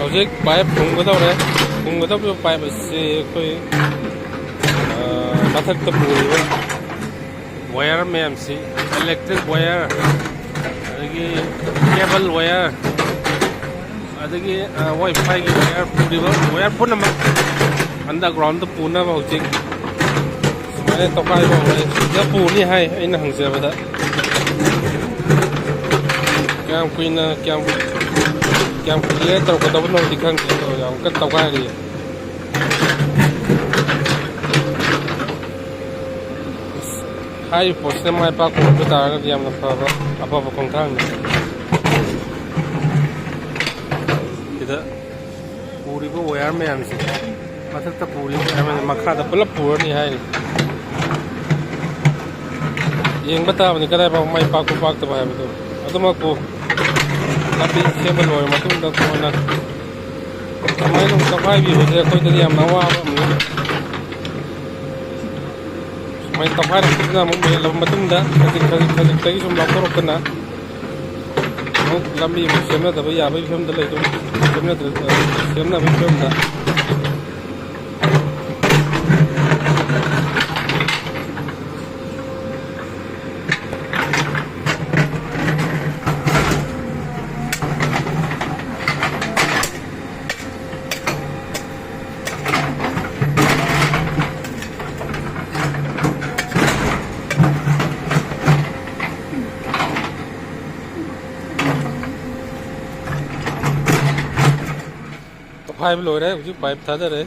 Hojik pipe phunggadawre phunggadawre pipe ase koi mathak ta puriba wire ma'am si electric wire adagi cable wire adagi wifi gi wire puriba wire pumnamk underground ta puna ba hojik sumai to kai ba ja puni hai aina hangjabada kyam kuina kyam clear tau ka tau no dikhang ki to yang ka tau ka ri hai post mai pa ko ta ga yam na pa ba apa ba kong thang ida puri bo wire me am si mathak ta puri am makha da pulap pur ni hai yengba ta ni kadai ba mai pa ko pak ta ba ba to aduma ko tapi siapa loh yang macam itu mana? Kamai nung kamai biru saya kau tadi yang nawa apa ni? Main kamai itu kita mungkin lebih macam dah. Kasi lagi cuma lapor kena. Mau lambi siapa tapi ya apa siapa dah itu siapa dah. Pipe load है उसी pipe था दर है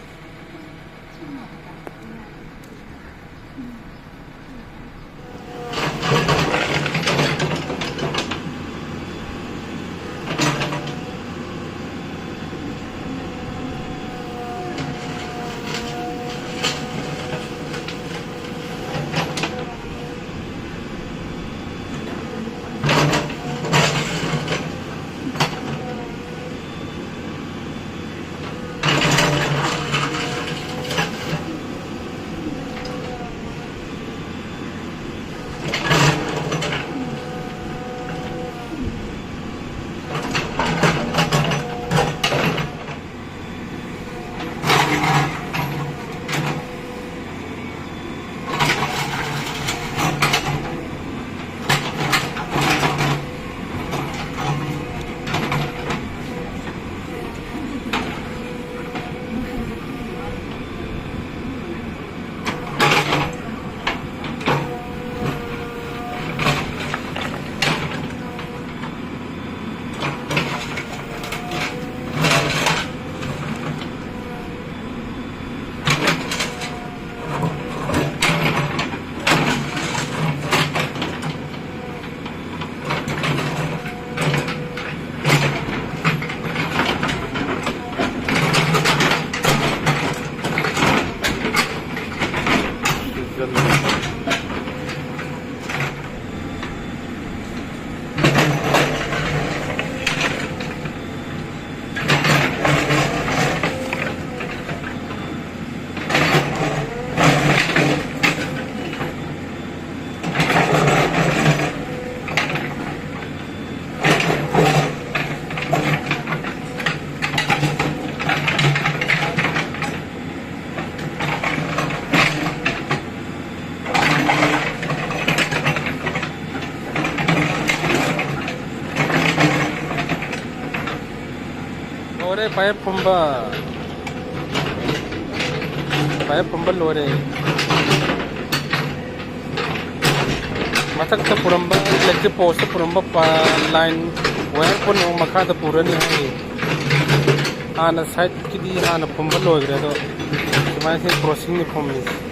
Lore pipe pumba lore mathak ta puramba electric post puramba line wire pun makha ta purani hai ana side ki di ana pumba lore do mai se crossing ni pumni